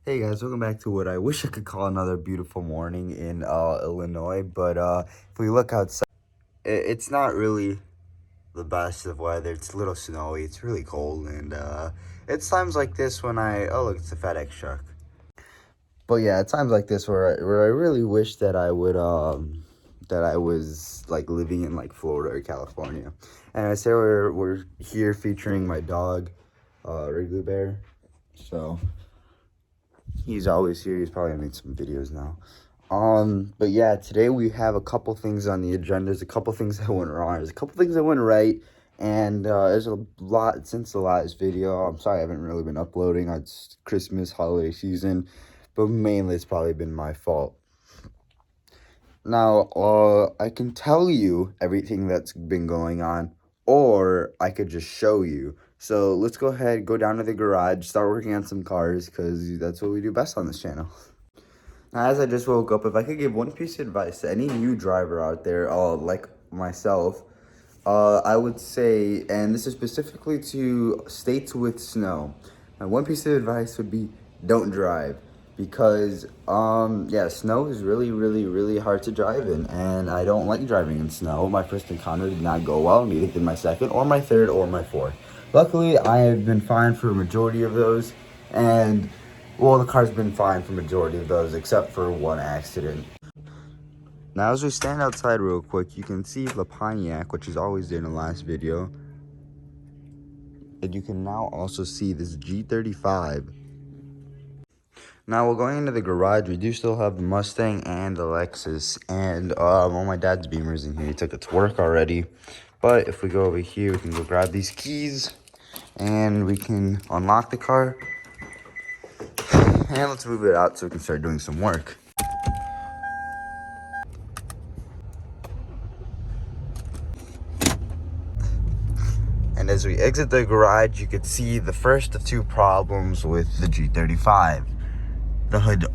Hey guys, welcome back to what I wish I could call another beautiful morning in Illinois, but if we look outside, it's not really the best of weather. It's a little snowy, it's really cold, and it's times like this when oh look, it's a FedEx truck. But yeah, at times like this where I really wish that I would that I was like living in like Florida or California. And I say we're here featuring my dog, Wrigley Bear. So he's always here. He's probably gonna make some videos now. But yeah, today we have a couple things on the agenda. There's a couple things that went wrong. There's a couple things that went right. And there's a lot since the last video. I'm sorry I haven't really been uploading. It's Christmas, holiday season. But mainly it's probably been my fault. Now, I can tell you everything that's been going on, or I could just show you. So let's go ahead, go down to the garage, start working on some cars, because that's what we do best on this channel. Now, as I just woke up, if I could give one piece of advice to any new driver out there, like myself, I would say, and this is specifically to states with snow, my one piece of advice would be don't drive. Because, yeah, snow is really hard to drive in, and I don't like driving in snow. My first encounter did not go well, neither did my second, or my third, or my fourth. Luckily, I have been fine for a majority of those, and, well, the car's been fine for a majority of those, except for one accident. Now, as we stand outside real quick, you can see the Pontiac, which is always there in the last video. And you can now also see this G35. Now, we're going into the garage. We do still have the Mustang and the Lexus. And all my dad's Beamer's in here. He took it to work already. But if we go over here, we can go grab these keys. And we can unlock the car. And let's move it out so we can start doing some work. And as we exit the garage, you can see the first of two problems with the G35. The hood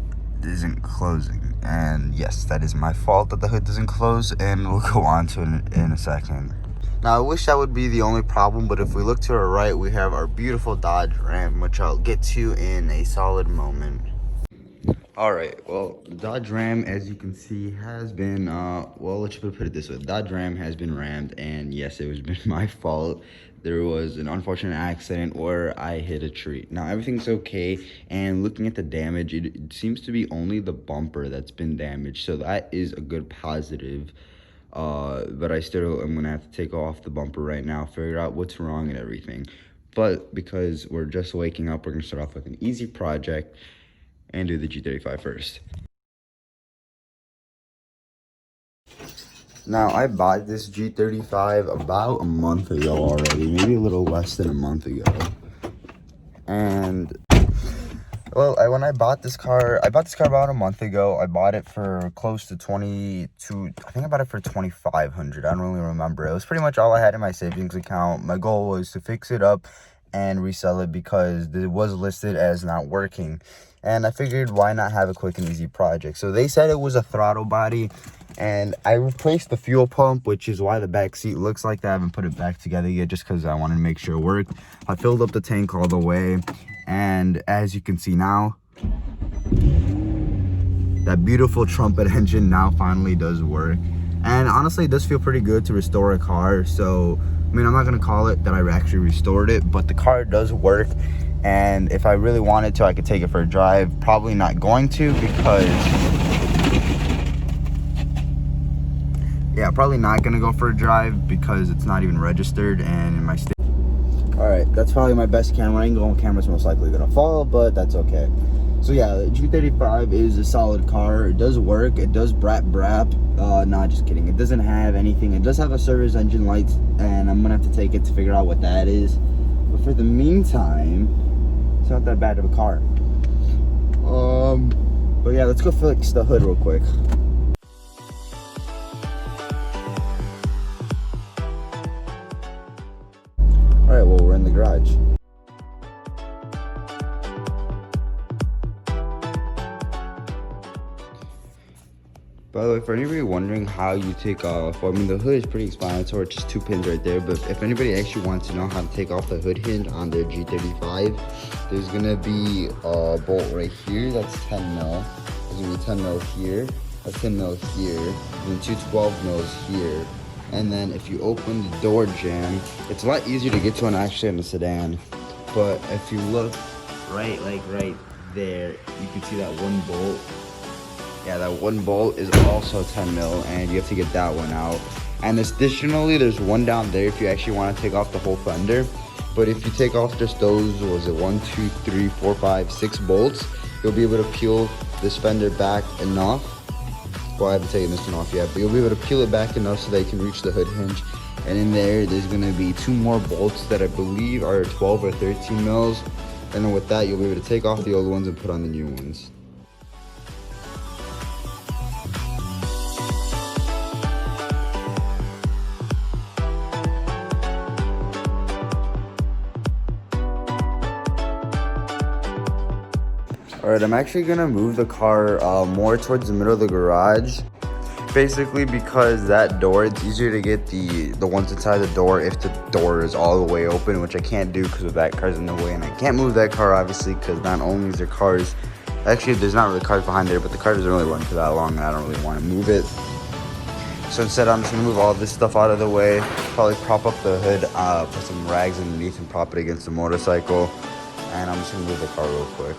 isn't closing, and yes, that is my fault that the hood doesn't close, and we'll go on to it in a second. Now, I wish that would be the only problem, but if we look to our right, we have our beautiful Dodge Ram, which I'll get to in a solid moment. Alright, well, the Dodge Ram, as you can see, has been, well, let's put it this way. The Dodge Ram has been rammed, and yes, it was been my fault. There was an unfortunate accident where I hit a tree. Now, everything's okay, and looking at the damage, it seems to be only the bumper that's been damaged, so that is a good positive. But I still am going to have to take off the bumper right now, figure out what's wrong and everything. But because we're just waking up, we're going to start off with an easy project and do the G35 first. Now, I bought this G35 about a month ago already, maybe a little less than a month ago. And, well, when I bought this car about a month ago. I bought it for close to I think I bought it for $2,500. I don't really remember. It was pretty much all I had in my savings account. My goal was to fix it up and resell it because it was listed as not working. And I figured, why not have a quick and easy project? So they said it was a throttle body, and I replaced the fuel pump, which is why the back seat looks like that. I haven't put it back together yet just because I wanted to make sure it worked. I filled up the tank all the way, and as you can see now, that beautiful trumpet engine now finally does work. And honestly, it does feel pretty good to restore a car. So, I mean, I'm not going to call it that I actually restored it, but the car does work. And if I really wanted to, I could take it for a drive. Probably not going to because, yeah, probably not going to go for a drive because it's not even registered and in my state. All right, that's probably my best camera angle. Camera's most likely going to fall, but that's okay. So yeah, the G35 is a solid car. It does work. It does brap. Nah, just kidding. It doesn't have anything. It does have a service engine lights, and I'm going to have to take it to figure out what that is. But for the meantime, it's not that bad of a car. But yeah, let's go fix the hood real quick. All right, well, we're in the garage. By the way, for anybody wondering how you take off, well, I mean, the hood is pretty explanatory, just 2 pins right there. But if anybody actually wants to know how to take off the hood hinge on their G35, there's gonna be a bolt right here that's 10 mil. There's gonna be 10 mil here, a 10 mil here, and then 2 12 mils here. And then if you open the door jamb, it's a lot easier to get to actually in a sedan. But if you look right there, you can see that one bolt. Yeah, that one bolt is also 10 mil, and you have to get that one out. And additionally, there's one down there if you actually want to take off the whole fender. But if you take off just those, what was it, 1, 2, 3, 4, 5, 6 bolts, you'll be able to peel this fender back enough. Well, I haven't taken this one off yet, but you'll be able to peel it back enough so that you can reach the hood hinge. And in there's gonna be 2 more bolts that I believe are 12 or 13 mils. And then with that, you'll be able to take off the old ones and put on the new ones. Alright, I'm actually gonna move the car more towards the middle of the garage. Basically because that door, it's easier to get the ones inside the door if the door is all the way open, which I can't do because of that car's in the way. And I can't move that car obviously because not only is there cars, actually there's not really cars behind there, but the car doesn't really run for that long and I don't really want to move it. So instead I'm just gonna move all this stuff out of the way, probably prop up the hood, put some rags underneath and prop it against the motorcycle. And I'm just gonna move the car real quick.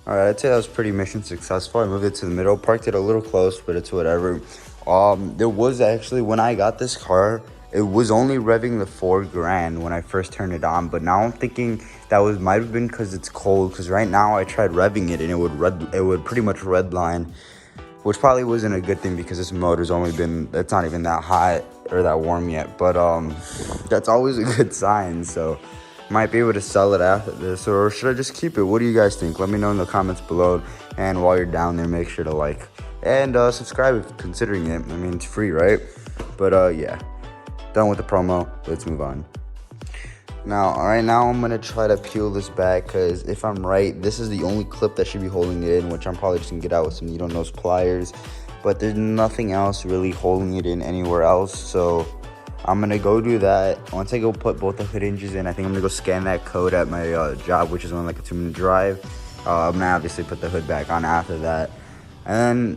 Alright, I'd say that was pretty mission successful. I moved it to the middle, parked it a little close, but it's whatever. There was actually, when I got this car, it was only revving the 4 grand when I first turned it on. But now I'm thinking that might have been because it's cold. Because right now I tried revving it and it would pretty much redline, which probably wasn't a good thing because this motor's it's not even that hot or that warm yet. But that's always a good sign. So might be able to sell it after this, or should I just keep it? What do you guys think? Let me know in the comments below. And while you're down there, make sure to like and subscribe if considering it. I mean, it's free, right? But yeah, done with the promo. Let's move on. Now, right now I'm gonna try to peel this back because if I'm right, this is the only clip that should be holding it in, which I'm probably just gonna get out with some needle nose pliers. But there's nothing else really holding it in anywhere else, so I'm gonna go do that. Once I go put both the hood hinges in, I think I'm gonna go scan that code at my job, which is only like a 2-minute drive. I'm gonna obviously put the hood back on after that. And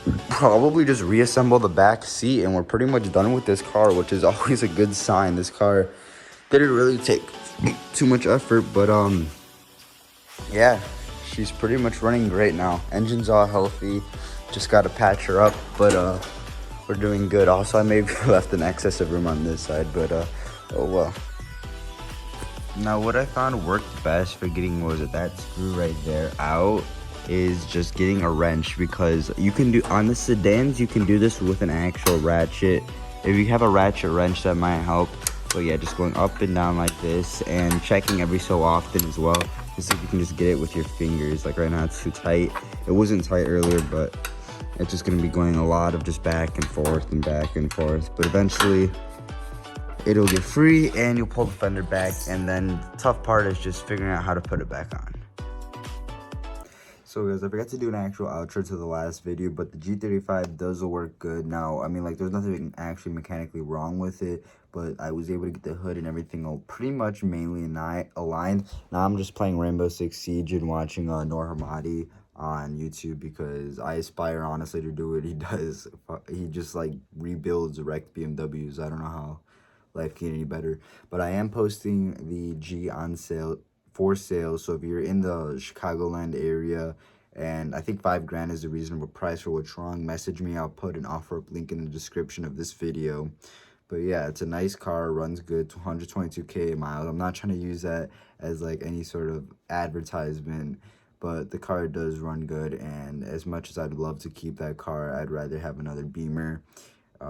then probably just reassemble the back seat and we're pretty much done with this car, which is always a good sign. This car didn't really take too much effort, but yeah, she's pretty much running great now. Engine's all healthy, just gotta patch her up, but we're doing good. Also, I maybe left an excess of room on this side, but oh well. Now, what I found worked best for getting, what was it, that screw right there out, is just getting a wrench, because you can do, on the sedans, you can do this with an actual ratchet. If you have a ratchet wrench, that might help. But yeah, just going up and down like this and checking every so often as well, to see if you can just get it with your fingers. Like right now, it's too tight. It wasn't tight earlier, but it's just gonna be going a lot of just back and forth and back and forth. But eventually, it'll get free and you'll pull the fender back. And then the tough part is just figuring out how to put it back on. So guys, I forgot to do an actual outro to the last video, but the G35 does work good. Now, I mean, like, there's nothing actually mechanically wrong with it, but I was able to get the hood and everything all pretty much mainly aligned. Now I'm just playing Rainbow Six Siege and watching Noor Hamadi on YouTube, because I aspire honestly to do what he does. He just like rebuilds wrecked BMWs. I don't know how life can get any better, but I am posting the G on sale, for sale. So if you're in the Chicagoland area, and I think 5 grand is a reasonable price for what's wrong, message me. I'll put an offer up link in the description of this video. But yeah, it's a nice car, runs good, 222k miles. I'm not trying to use that as like any sort of advertisement, but the car does run good. And as much as I'd love to keep that car, I'd rather have another Beamer.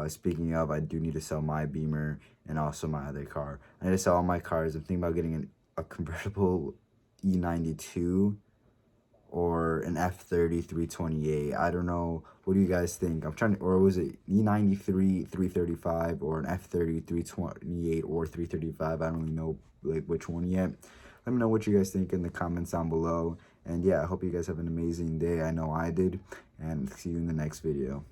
Speaking of, I do need to sell my Beamer and also my other car. I need to sell all my cars. I'm thinking about getting a convertible E92 or an F30 328. I don't know. What do you guys think? I'm trying to, or was it E93 335 or an F30 328 or 335? I don't really know like which one yet. Let me know what you guys think in the comments down below. And yeah, I hope you guys have an amazing day. I know I did. And see you in the next video.